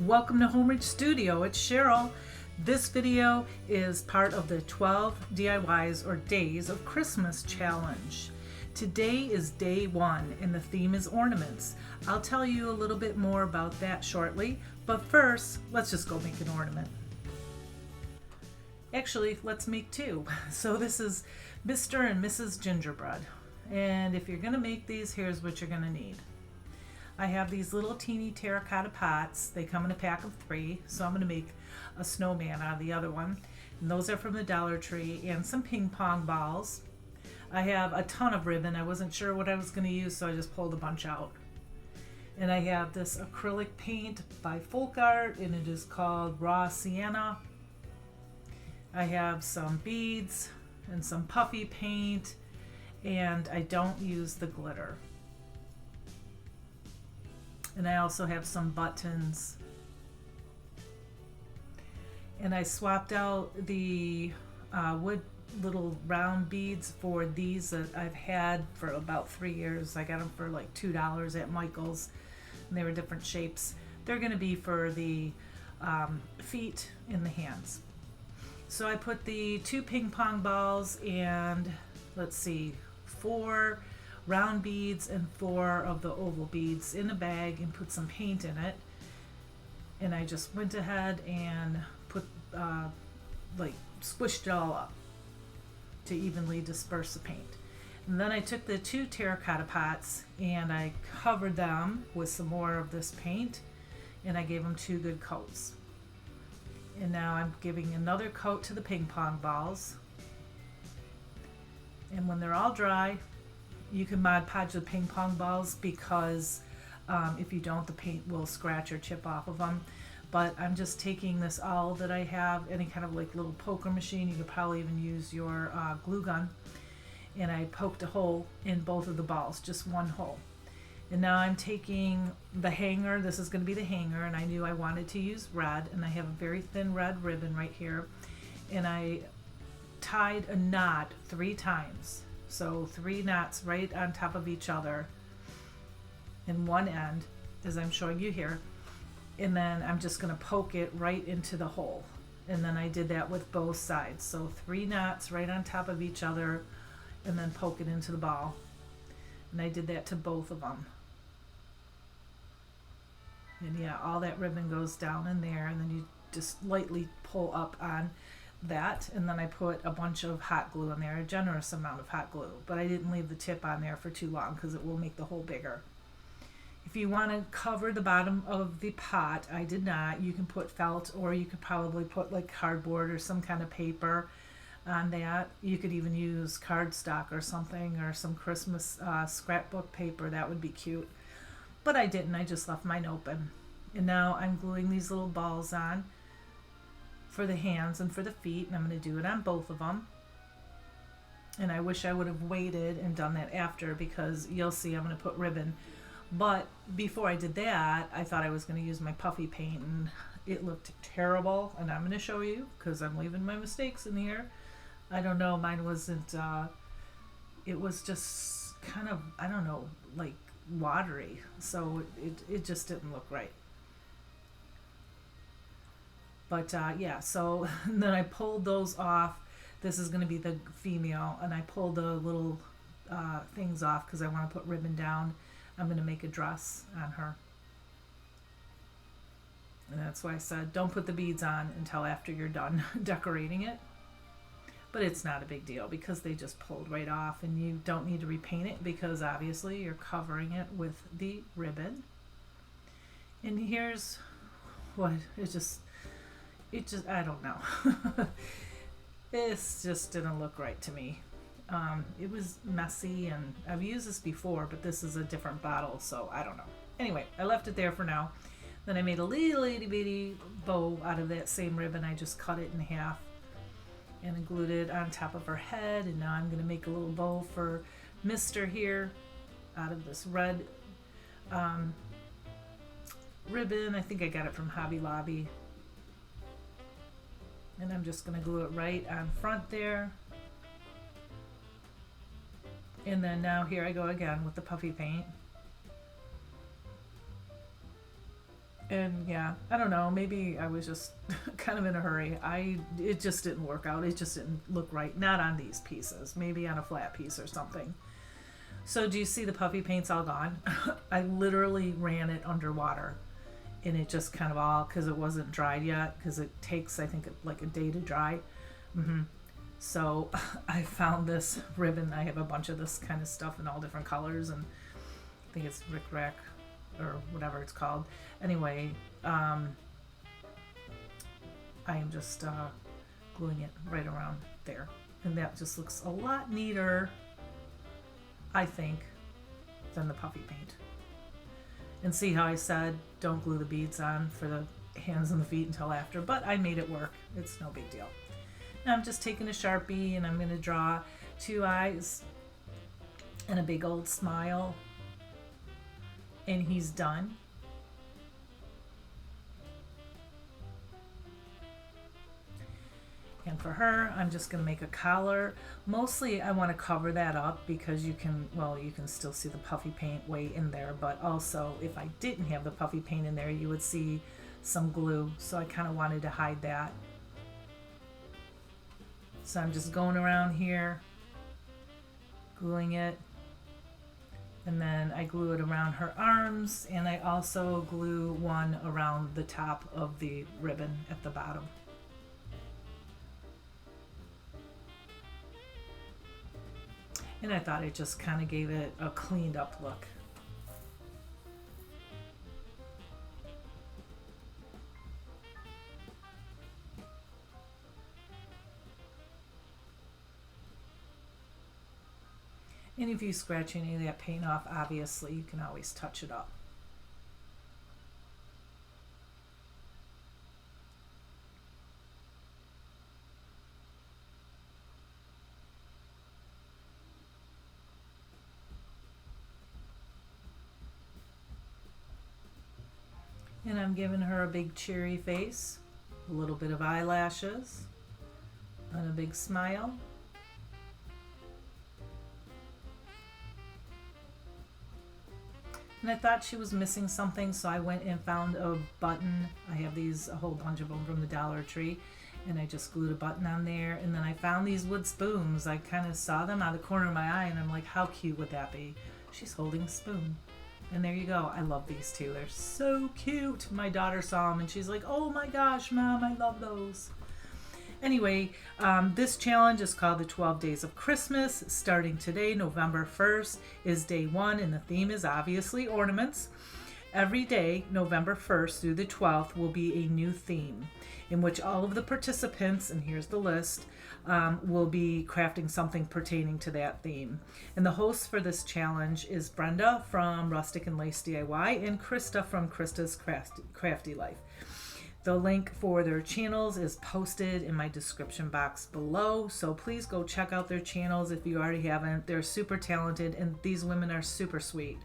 Welcome to Homeridge Studio. It's Cheryl. This video is part of the 12 DIYs or Days of Christmas challenge. Today is day 1 and the theme is ornaments. I'll tell you a little bit more about that shortly, but first, let's just go make an ornament. Actually, let's make 2. So this is Mr. and Mrs. Gingerbread. And if you're going to make these, here's what you're going to need. I have these little teeny terracotta pots. They come in a pack of 3, so I'm going to make a snowman out of the other one. And those are from the Dollar Tree, and some ping pong balls. I have a ton of ribbon. I wasn't sure what I was going to use, so I just pulled a bunch out. And I have this acrylic paint by Folk Art, and it is called Raw Sienna. I have some beads and some puffy paint, and I don't use the glitter. And I also have some buttons. And I swapped out the wood little round beads for these that I've had for about 3 years. I got them for like $2 at Michael's, and they were different shapes. They're going to be for the feet and the hands. So I put the 2 ping pong balls and let's see, 4 round beads and 4 of the oval beads in a bag and put some paint in it. And I just went ahead and put squished it all up to evenly disperse the paint. And then I took the 2 terracotta pots and I covered them with some more of this paint, and I gave them 2 good coats. And now I'm giving another coat to the ping pong balls. And when they're all dry, you can Mod Podge the ping pong balls because if you don't, the paint will scratch or chip off of them. But I'm just taking this awl that I have, any kind of like little poker machine. You could probably even use your glue gun. And I poked a hole in both of the balls, just one hole. And now I'm taking the hanger. This is going to be the hanger, and I knew I wanted to use red, and I have a very thin red ribbon right here. And I tied a knot 3 times. So 3 knots right on top of each other in one end, as I'm showing you here. And then I'm just going to poke it right into the hole. And then I did that with both sides. So 3 knots right on top of each other, and then poke it into the ball. And I did that to both of them. And yeah, all that ribbon goes down in there, and then you just lightly pull up on that, and then I put a bunch of hot glue in there, a generous amount of hot glue, but I didn't leave the tip on there for too long because it will make the hole bigger. If you want to cover the bottom of the pot, I did not. You can put felt, or you could probably put like cardboard or some kind of paper on that. You could even use cardstock or something, or some Christmas scrapbook paper. That would be cute, but I didn't. I just left mine open. And now I'm gluing these little balls on for the hands and for the feet, and I'm going to do it on both of them. And I wish I would have waited and done that after, because you'll see I'm going to put ribbon. But before I did that, I thought I was going to use my puffy paint, and it looked terrible. And I'm going to show you because I'm leaving my mistakes in here. I don't know, mine wasn't, it was just kind of, I don't know, like watery. So it just didn't look right. But yeah, so then I pulled those off. This is going to be the female, and I pulled the little things off because I want to put ribbon down. I'm going to make a dress on her. And that's why I said don't put the beads on until after you're done decorating it. But it's not a big deal because they just pulled right off, and you don't need to repaint it because obviously you're covering it with the ribbon. And here's what it just, I don't know. This just didn't look right to me. It was messy, and I've used this before, but this is a different bottle, so I don't know. Anyway, I left it there for now. Then I made a little itty bitty bow out of that same ribbon. I just cut it in half and I glued it on top of her head, and now I'm going to make a little bow for Mr. here out of this red ribbon. I think I got it from Hobby Lobby. And I'm just going to glue it right on front there. And then now here I go again with the puffy paint. And yeah, I don't know, maybe I was just kind of in a hurry. It just didn't work out. It just didn't look right. Not on these pieces. Maybe on a flat piece or something. So do you see the puffy paint's all gone? I literally ran it underwater, and it just kind of all, because it wasn't dried yet, because it takes, I think, like a day to dry. So I found this ribbon. I have a bunch of this kind of stuff in all different colors, and I think it's Rick Rack or whatever it's called. Anyway, I am just gluing it right around there, and that just looks a lot neater, I think, than the puffy paint. And see how I said don't glue the beads on for the hands and the feet until after, but I made it work. It's no big deal. Now I'm just taking a Sharpie and I'm going to draw 2 eyes and a big old smile, and he's done. And for her, I'm just going to make a collar. Mostly I want to cover that up because you can still see the puffy paint way in there, but also if I didn't have the puffy paint in there, you would see some glue. So I kind of wanted to hide that. So I'm just going around here, gluing it. And then I glue it around her arms, and I also glue one around the top of the ribbon at the bottom. And I thought it just kind of gave it a cleaned up look. And if you scratch any of that paint off, obviously you can always touch it up. And I'm giving her a big cheery face, a little bit of eyelashes, and a big smile. And I thought she was missing something, so I went and found a button. I have a whole bunch of them from the Dollar Tree, and I just glued a button on there. And then I found these wood spoons. I kind of saw them out of the corner of my eye, and I'm like, how cute would that be? She's holding a spoon. And there you go. I love these two. They're so cute. My daughter saw them, and she's like, oh my gosh, Mom, I love those. Anyway, this challenge is called the 12 Days of Christmas. Starting today, November 1st, is day 1, and the theme is obviously ornaments. Every day, November 1st through the 12th, will be a new theme in which all of the participants, and here's the list, will be crafting something pertaining to that theme. And the host for this challenge is Brenda from Rustic and Lace DIY and Krista from Krista's Crafty Life. The link for their channels is posted in my description box below, so please go check out their channels if you already haven't. They're super talented, and these women are super sweet.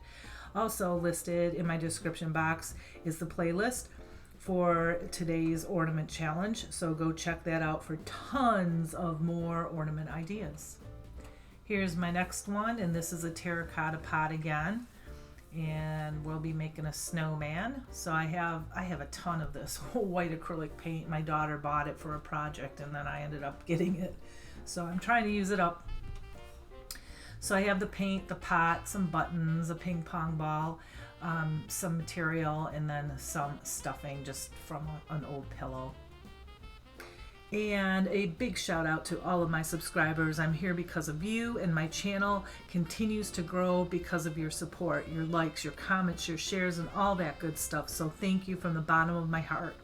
Also listed in my description box is the playlist for today's ornament challenge, so go check that out for tons of more ornament ideas. Here's my next one, and this is a terracotta pot again. And we'll be making a snowman. So I have a ton of this white acrylic paint. My daughter bought it for a project, and then I ended up getting it. So I'm trying to use it up. So I have the paint, the pot, some buttons, a ping pong ball, some material, and then some stuffing just from an old pillow. And a big shout out to all of my subscribers. I'm here because of you, and my channel continues to grow because of your support, your likes, your comments, your shares, and all that good stuff. So thank you from the bottom of my heart.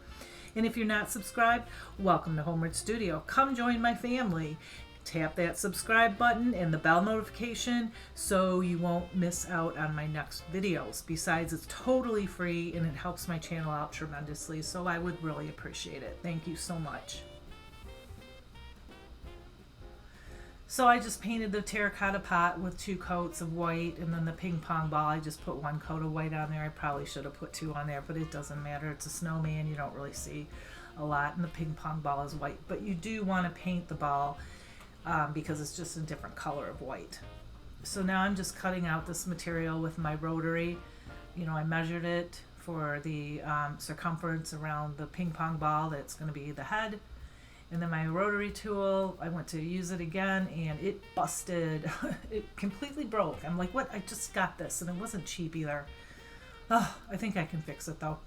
And if you're not subscribed, welcome to Homeward Studio. Come join my family. Tap that subscribe button and the bell notification so you won't miss out on my next videos. Besides, it's totally free and it helps my channel out tremendously, so I would really appreciate it. Thank you so much. So I just painted the terracotta pot with 2 coats of white, and then the ping pong ball, I just put 1 coat of white on there. I probably should have put 2 on there, but it doesn't matter. It's a snowman. You don't really see a lot, and the ping pong ball is white. But you do want to paint the ball because it's just a different color of white. So now I'm just cutting out this material with my rotary. You know, I measured it for the circumference around the ping pong ball that's going to be the head. And then my rotary tool, I went to use it again and it busted. It completely broke. I'm like, what? I just got this, and it wasn't cheap either. Oh, I think I can fix it though.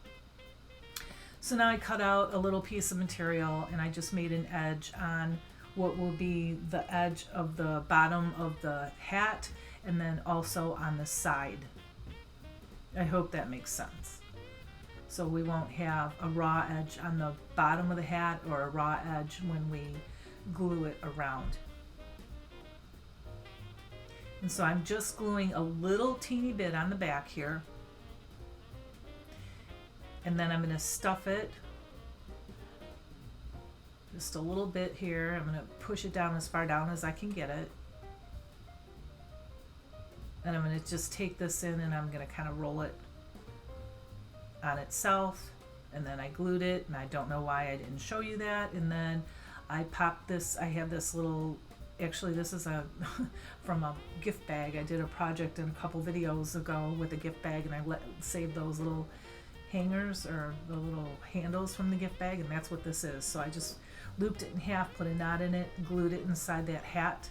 So now I cut out a little piece of material and I just made an edge on what will be the edge of the bottom of the hat, and then also on the side. I hope that makes sense. So we won't have a raw edge on the bottom of the hat or a raw edge when we glue it around. And so I'm just gluing a little teeny bit on the back here. And then I'm going to stuff it just a little bit here. I'm going to push it down as far down as I can get it. And I'm going to just take this in and I'm going to kind of roll it on itself. And then I glued it, and I don't know why I didn't show you that. And then I popped this. I have this little, actually this is a from a gift bag. I did a project in a couple videos ago with a gift bag, and I saved those little hangers or the little handles from the gift bag, and that's what this is. So I just looped it in half, put a knot in it, glued it inside that hat,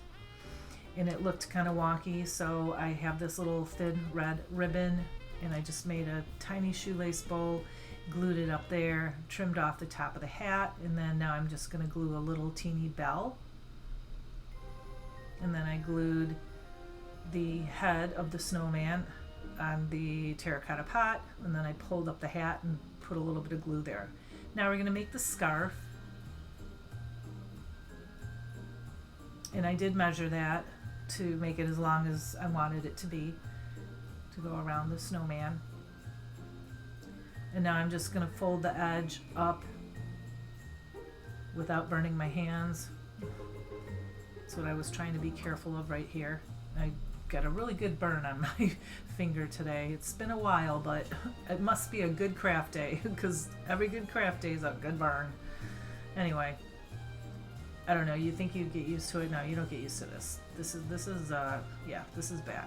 and it looked kind of wonky. So I have this little thin red ribbon, and I just made a tiny shoelace bow, glued it up there, trimmed off the top of the hat, and then now I'm just going to glue a little teeny bell. And then I glued the head of the snowman on the terracotta pot, and then I pulled up the hat and put a little bit of glue there. Now we're going to make the scarf, and I did measure that to make it as long as I wanted it to be to go around the snowman. And now I'm just going to fold the edge up without burning my hands. That's what I was trying to be careful of right here. I got a really good burn on my finger today. It's been a while, but it must be a good craft day, because every good craft day is a good burn. Anyway, I don't know, you think you'd get used to it. No, you don't get used to this. This is bad.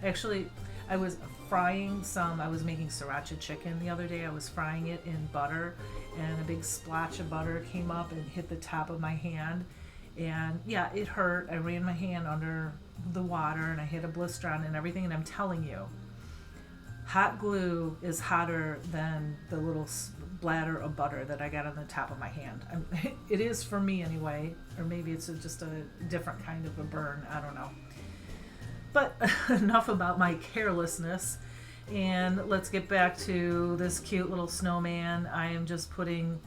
Actually, I was frying I was making sriracha chicken the other day. I was frying it in butter, and a big splotch of butter came up and hit the top of my hand. And yeah, it hurt. I ran my hand under the water and I had a blister on it and everything. And I'm telling you, hot glue is hotter than the little bladder of butter that I got on the top of my hand. It is for me anyway, or maybe it's just a different kind of a burn. I don't know. But enough about my carelessness, and let's get back to this cute little snowman. I am just putting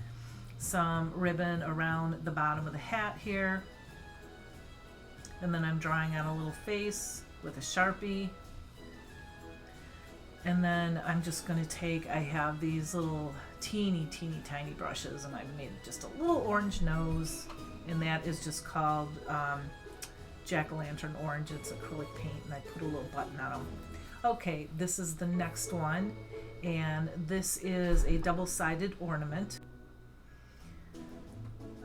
some ribbon around the bottom of the hat here, and then I'm drawing on a little face with a Sharpie. And then I'm just going to take, I have these little teeny tiny brushes, and I've made just a little orange nose, and that is just called jack-o'-lantern orange. It's acrylic paint, and I put a little button on them. Okay, this is the next one, and this is a double-sided ornament.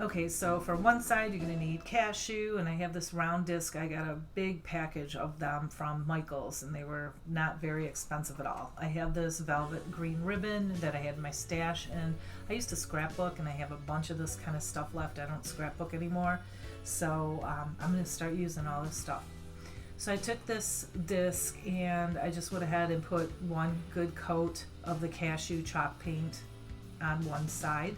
Okay, so for one side you're going to need cashew, and I have this round disc. I got a big package of them from Michael's, and they were not very expensive at all. I have this velvet green ribbon that I had in my stash, and I used to scrapbook, and I have a bunch of this kind of stuff left. I don't scrapbook anymore, so I'm going to start using all this stuff. So I took this disc, and I just went ahead and put one good coat of the cashew chalk paint on one side.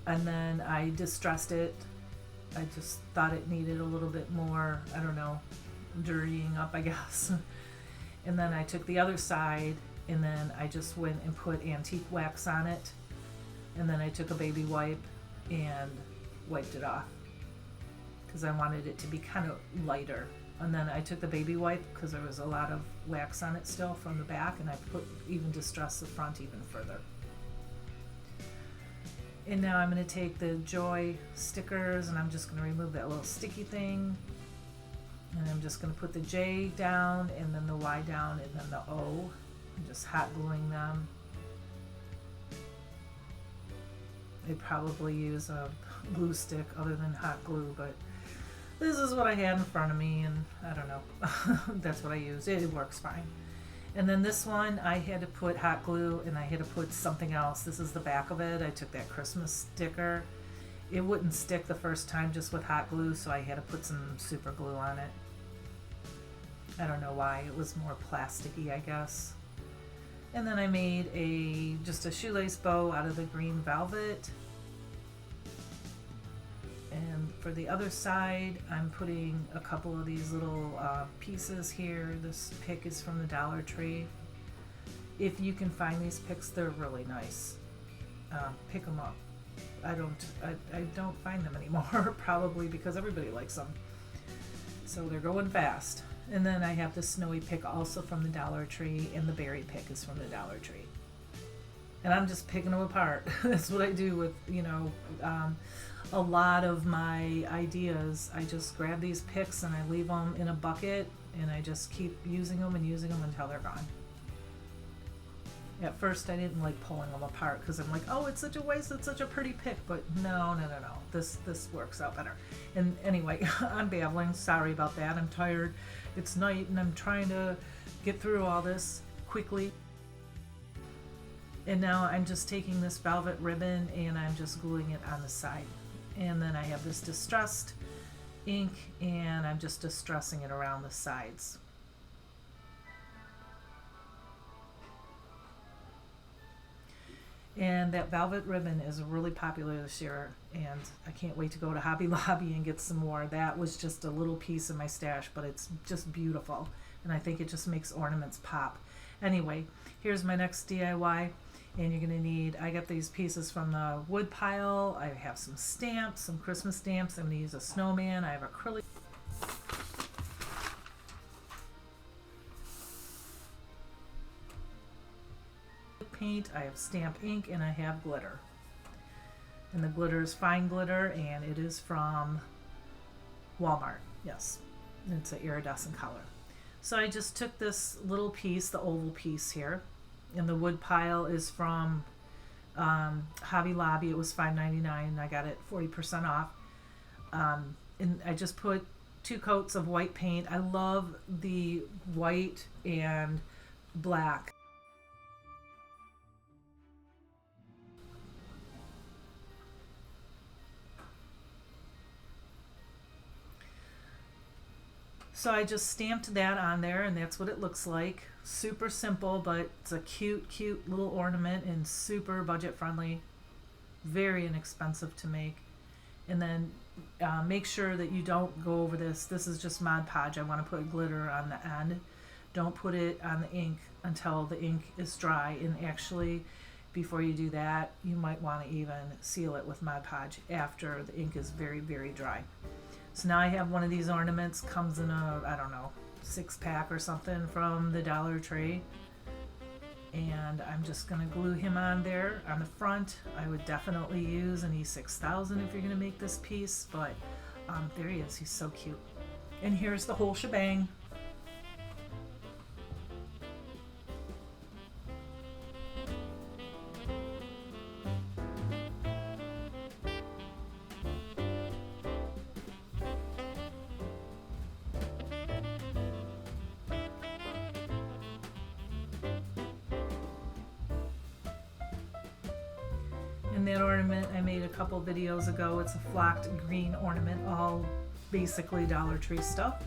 And then I distressed it. I just thought it needed a little bit more, I don't know, dirtying up, I guess. And then I took the other side, and then I just went and put antique wax on it. And then I took a baby wipe and wiped it off, because I wanted it to be kind of lighter. And then I took the baby wipe, because there was a lot of wax on it still from the back, and I even distressed the front even further. And now I'm going to take the Joy stickers, and I'm just going to remove that little sticky thing. And I'm just going to put the J down, and then the Y down, and then the O. I'm just hot gluing them. I'd probably use a glue stick other than hot glue, but this is what I had in front of me, and I don't know. That's what I used. It works fine. And then this one, I had to put hot glue, and I had to put something else. This is the back of it. I took that Christmas sticker. It wouldn't stick the first time just with hot glue, so I had to put some super glue on it. I don't know why. It was more plasticky, I guess. And then I made just a shoelace bow out of the green velvet. And for the other side, I'm putting a couple of these little pieces here. This pick is from the Dollar Tree. If you can find these picks, they're really nice. Pick them up. I don't find them anymore, probably because everybody likes them. So they're going fast. And then I have the snowy pick also from the Dollar Tree, and the berry pick is from the Dollar Tree. And I'm just picking them apart. That's what I do with, a lot of my ideas. I just grab these picks and I leave them in a bucket, and I just keep using them until they're gone. At first I didn't like pulling them apart because I'm like, oh, it's such a waste, it's such a pretty pick, but no. This works out better. And anyway, I'm babbling, sorry about that. I'm tired. It's night and I'm trying to get through all this quickly. And now I'm just taking this velvet ribbon and I'm just gluing it on the side. And then I have this distressed ink and I'm just distressing it around the sides. And that velvet ribbon is really popular this year, and I can't wait to go to Hobby Lobby and get some more. That was just a little piece of my stash, but it's just beautiful, and I think it just makes ornaments pop. Anyway, here's my next DIY, and you're going to need, I got these pieces from the wood pile. I have some stamps, some Christmas stamps. I'm going to use a snowman. I have acrylic paint, I have stamp ink, and I have glitter. And the glitter is fine glitter, and it is from Walmart. Yes, it's an iridescent color. So I just took this little piece, the oval piece here, and the wood pile is from Hobby Lobby. It was $5.99 and I got it 40% off. And I just put 2 coats of white paint. I love the white and black. So I just stamped that on there, and that's what it looks like. Super simple, but it's a cute, cute little ornament and super budget friendly. Very inexpensive to make. And then make sure that you don't go over this. This is just Mod Podge. I want to put glitter on the end. Don't put it on the ink until the ink is dry. And actually, before you do that, you might want to even seal it with Mod Podge after the ink is very, very dry. So now I have one of these ornaments, comes in a, I don't know, 6-pack or something from the Dollar Tree. And I'm just going to glue him on there on the front. I would definitely use an E6000 if you're going to make this piece, but there he is. He's so cute. And here's the whole shebang. And that ornament I made a couple videos ago. It's a flocked green ornament, all basically Dollar Tree stuff.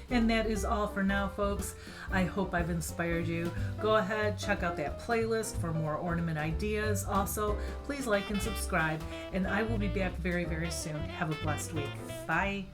And that is all for now, folks. I hope I've inspired you. Go ahead, check out that playlist for more ornament ideas. Also, please like and subscribe, and I will be back very, very soon. Have a blessed week. Bye.